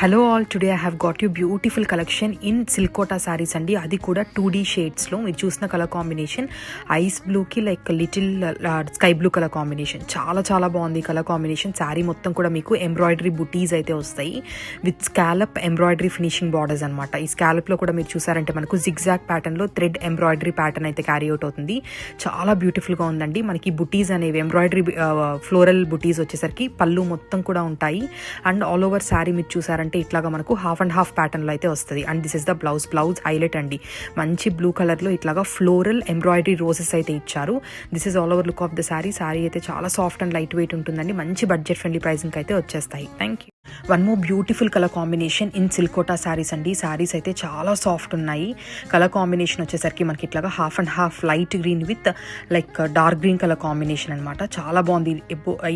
Hello all, today I have got you beautiful collection in silk kota sarees అండి. అది కూడా 2D షేడ్స్లో. మీరు చూసిన కలర్ కాంబినేషన్ ఐస్ బ్లూకి like little sky blue colour combination. చాలా చాలా బాగుంది ఈ కలర్ కాంబినేషన్. శారీ మొత్తం కూడా మీకు ఎంబ్రాయిడరీ బుటీస్ అయితే వస్తాయి with scallop embroidery finishing borders అనమాట. ఈ స్కాలప్లో కూడా మీరు చూసారంటే మనకు జిగ్జాగ్ ప్యాటర్న్లో థ్రెడ్ ఎంబ్రాయిడరీ ప్యాటర్న్ అయితే క్యారీ అవుట్ అవుతుంది. చాలా బ్యూటిఫుల్గా ఉందండి. మనకి బుటీస్ అనేవి ఎంబ్రాయిడరీ ఫ్లోరల్ బుటీస్ వచ్చేసరికి పళ్ళు మొత్తం కూడా ఉంటాయి. అండ్ ఆల్ ఓవర్ శారీ మీరు చూసారంటే ఇట్లాగా మనకు హాఫ్ అండ్ హాఫ్ ప్యాటర్న్ లో అయితే వస్తుంది. And this is the blouse highlight అండి. మంచి బ్లూ కలర్ లో ఇట్లాగా ఫ్లోరల్ ఎంబ్రాయిడరీ రోసెస్ అయితే ఇచ్చారు. This is all over look of the sari. అయితే చాలా సాఫ్ట్ అండ్ లైట్ వెయిట్ ఉంటుందండి. మంచి బడ్జెట్ ఫ్రెండ్లీ ప్రైసింగ్ అయితే వచ్చేస్తాయి. Thank you. One more beautiful colour combination in silk kota sarees అండి. శారీస్ అయితే చాలా సాఫ్ట్ ఉన్నాయి. కలర్ కాంబినేషన్ వచ్చేసరికి మనకి ఇట్లాగా half and half light green with like dark green colour combination అనమాట. చాలా బాగుంది.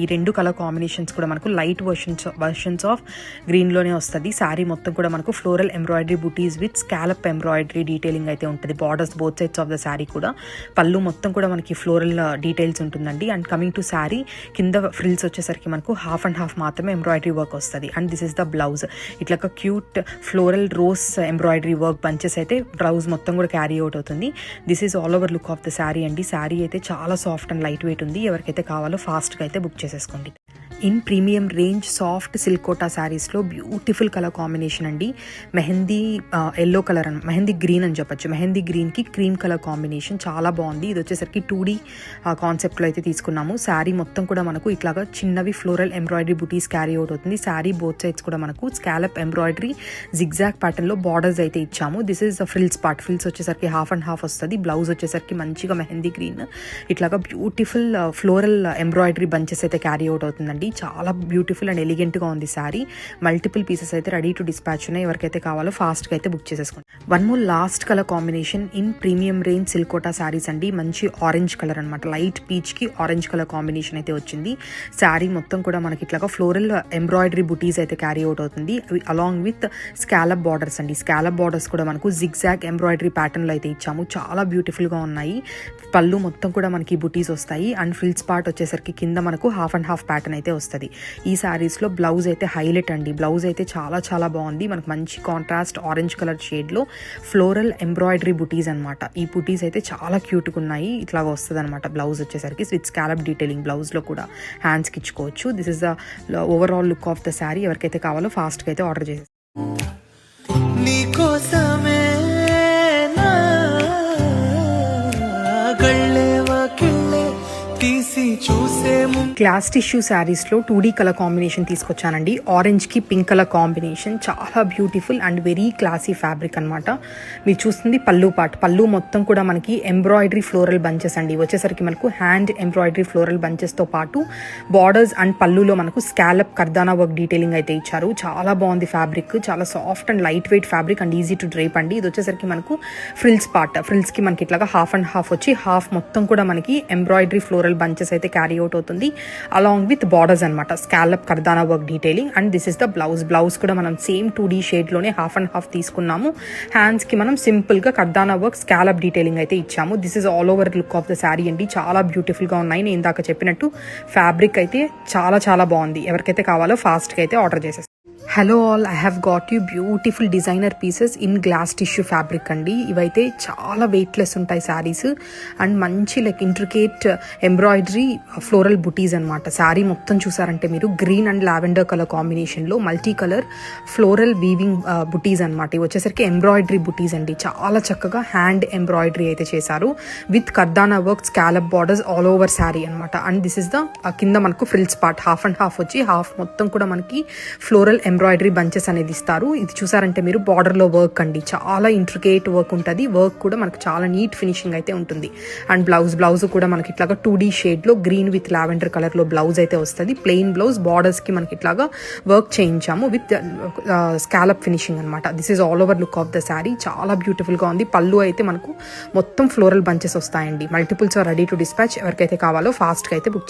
ఈ రెండు కలర్ కాంబినేషన్స్ కూడా మనకు లైట్ వర్షన్స్ ఆఫ్ గ్రీన్లోనే వస్తుంది. శారీ మొత్తం కూడా మనకు ఫ్లోరల్ ఎంబ్రాయిడరీ బుటీస్ విత్ స్కాలప్ ఎంబ్రాయిడరీ డీటెయిలింగ్ అయితే ఉంటుంది. Borders both sides of the saree కూడా. పళ్ళు మొత్తం కూడా మనకి ఫ్లోరల్ డీటెయిల్స్ ఉంటుందండి. అండ్ కమింగ్ టు శారీ కింద ఫ్రిల్స్ వచ్చేసరికి మనకు హాఫ్ అండ్ హాఫ్ మాత్రమే ఎంబ్రాయిడరీ వర్క్ వస్తుంది. And this is the blouse. ఇట్లా cute floral rose embroidery work bunches అయితే బ్లౌజ్ మొత్తం కూడా క్యారీ అవుట్ అవుతుంది. This is all over look of the saree అండి. శారీ అయితే చాలా సాఫ్ట్ అండ్ లైట్ వెయిట్ ఉంది. ఎవరికైతే కావాలో ఫాస్ట్గా అయితే బుక్ చేసేసుకోండి. ఇన్ ప్రీమియం రేంజ్ సాఫ్ట్ సిల్కోటా శారీస్లో బ్యూటిఫుల్ కలర్ కాంబినేషన్ అండి. Mehndi yellow colour mehndi green అని చెప్పొచ్చు. మెహందీ గ్రీన్కి క్రీమ్ కలర్ కాంబినేషన్ చాలా బాగుంది. ఇది వచ్చేసరికి 2D కాన్సెప్ట్లో అయితే తీసుకున్నాము. శారీ మొత్తం కూడా మనకు ఇట్లాగా చిన్నవి ఫ్లోరల్ ఎంబ్రాయిడరీ బుటీస్ క్యారీ అవుట్ అవుతుంది. శారీ బోత్ సైడ్స్ కూడా మనకు స్కాలప్ ఎంబ్రాయిడరీ జిగ్జాగ్ ప్యాటర్న్లో బార్డర్స్ అయితే ఇచ్చాము. This is the frills part. Frills వచ్చేసరికి హాఫ్ అండ్ హాఫ్ వస్తుంది. బ్లౌజ్ వచ్చేసరికి మంచిగా మెహందీ గ్రీన్ ఇట్లాగా బ్యూటిఫుల్ ఫ్లోరల్ ఎంబ్రాయిడరీ బంచెస్ అయితే క్యారీ అవుట్ అవుతుందండి. చాలా బ్యూటిఫుల్ అండ్ ఎలిగెంట్గా ఉంది శారీ. మల్టిపుల్ పీసెస్ అయితే రెడీ టు డిస్పాచ్ ఉన్నాయి. ఎవరికైతే కావాలో ఫాస్ట్గా అయితే బుక్ చేసేసుకోండి. One more last colour combination in premium range silk kota sarees అండి. మంచి ఆరెంజ్ కలర్ అనమాట. లైట్ పీచ్కి ఆరెంజ్ కలర్ కాంబినేషన్ అయితే వచ్చింది. శారీ మొత్తం కూడా మనకి ఇట్లాగా ఫ్లోరల్ ఎంబ్రాయిడరీ బుటీస్ అయితే క్యారీ అవుట్ అవుతుంది. అలాంగ్ విత్ స్కాలప్ బార్డర్స్ అండి. స్కాలప్ బార్డర్స్ కూడా మనకు జిగ్జాగ్ ఎంబ్రాయిడరీ ప్యాటర్న్లో అయితే ఇచ్చాము. చాలా బ్యూటిఫుల్గా ఉన్నాయి. పళ్ళు మొత్తం కూడా మనకి బుటీస్ వస్తాయి. అండ్ ఫ్రిల్స్ పార్ట్ వచ్చేసరికి కింద మనకు హాఫ్ అండ్ హాఫ్ ప్యాటర్న్ అయితే వస్తుంది. ఈ శారీస్లో బ్లౌజ్ అయితే హైలైట్ అండి. బ్లౌజ్ అయితే చాలా చాలా బాగుంది. మనకు మంచి కాంట్రాస్ట్ ఆరెంజ్ కలర్ షేడ్లో ఫ్లోరల్ ఎంబ్రాయిడరీ బుటీస్ అనమాట. ఈ బుటీస్ అయితే చాలా క్యూట్గా ఉన్నాయి. ఇట్లాగ వస్తుంది అనమాట బ్లౌజ్ వచ్చేసరికి విత్ స్కాలప్ డీటెయిలింగ్. బ్లౌజ్లో కూడా హ్యాండ్స్కి ఇచ్చుకోవచ్చు. This is the overall look of the sari. ఎవరికైతే కావాలో ఫాస్ట్గా అయితే ఆర్డర్ చేసేసి గ్లాస్ టిష్యూ శారీస్లో 2D కలర్ కాంబినేషన్ తీసుకొచ్చానండి. ఆరెంజ్కి పింక్ కలర్ కాంబినేషన్ చాలా beautiful and very classy fabric అనమాట. మీరు చూస్తుంది పళ్ళు పార్ట్. పళ్ళు మొత్తం కూడా మనకి ఎంబ్రాయిడరీ ఫ్లోరల్ బంచెస్ అండి. వచ్చేసరికి మనకు హ్యాండ్ ఎంబ్రాయిడరీ ఫ్లోరల్ బంచెస్తో పాటు బార్డర్స్ అండ్ పళ్ళులో మనకు స్కాలప్ కర్దానా వర్క్ డీటెయిలింగ్ అయితే ఇచ్చారు. చాలా బాగుంది ఫ్యాబ్రిక్. చాలా soft and light weight fabric and easy to drape అండి. ఇది వచ్చేసరికి మనకు ఫ్రిల్స్ పార్ట్. ఫ్రిల్స్కి మనకి ఇట్లాగా హాఫ్ అండ్ హాఫ్ వచ్చి హాఫ్ మొత్తం కూడా మనకి ఎంబ్రాయిడరీ ఫ్లోరల్ బంచెస్ అయితే క్యారీ అవుట్ అవుతుంది. అలాంగ్ విత్ బార్డర్స్ అనమాట. స్కాలప్ కర్దానా work detailing. And this is the blouse. Blouse కూడా మనం సేమ్ 2D షేడ్లోనే హాఫ్ అండ్ హాఫ్ తీసుకున్నాము. హ్యాండ్స్కి మనం సింపుల్గా కర్దానా వర్క్ స్కాలప్ డీటెయిలింగ్ అయితే ఇచ్చాము. This is all over look of the saree అండి. చాలా బ్యూటిఫుల్గా ఉన్నాయి. నేను ఇందాక చెప్పినట్టు ఫ్యాబ్రిక్ అయితే చాలా చాలా బాగుంది. ఎవరికైతే కావాలో ఫాస్ట్గా అయితే ఆర్డర్ చేసేస్తాను. Hello all, I have got you beautiful designer pieces in glass tissue fabric అండి. ఇవైతే చాలా వెయిట్లెస్ ఉంటాయి శారీస్. అండ్ మంచి లైక్ ఇంట్రికేట్ ఎంబ్రాయిడరీ ఫ్లోరల్ బుటీస్ అనమాట. శారీ మొత్తం చూసారంటే మీరు గ్రీన్ అండ్ లావెండర్ కలర్ కాంబినేషన్లో మల్టీ కలర్ ఫ్లోరల్ వీవింగ్ బుటీస్ అనమాట. ఇవి వచ్చేసరికి ఎంబ్రాయిడరీ బుటీస్ అండి. చాలా చక్కగా హ్యాండ్ ఎంబ్రాయిడరీ అయితే చేశారు విత్ కర్దానా work scallop borders all over saree అనమాట. అండ్ దిస్ ఇస్ ద కింద మనకు frills part. Half and half వచ్చి హాఫ్ మొత్తం కూడా మనకి ఫ్లోరల్ ఎంబ్రాయిడరీ బంచెస్ అనేది ఇస్తారు. ఇది చూసారంటే మీరు బార్డర్లో వర్క్ అండి. చాలా ఇంట్రికేట్ వర్క్ ఉంటుంది. వర్క్ కూడా మనకు చాలా నీట్ ఫినిషింగ్ అయితే ఉంటుంది. అండ్ బ్లౌజ్ కూడా మనకి ఇట్లాగా 2D షేడ్లో గ్రీన్ విత్ లావెండర్ కలర్లో బ్లౌజ్ అయితే వస్తుంది. Plain blouse. బార్డర్స్కి మనకి ఇట్లాగా వర్క్ చేయించాము విత్ స్కాలప్ ఫినిషింగ్ అనమాట. This is all over look of the saree. చాలా బ్యూటిఫుల్గా ఉంది. పళ్ళు అయితే మనకు మొత్తం ఫ్లోరల్ బంచెస్ వస్తాయండి. Multiples are ready to dispatch. ఎవరికైతే కావాలో ఫాస్ట్గా అయితే బుక్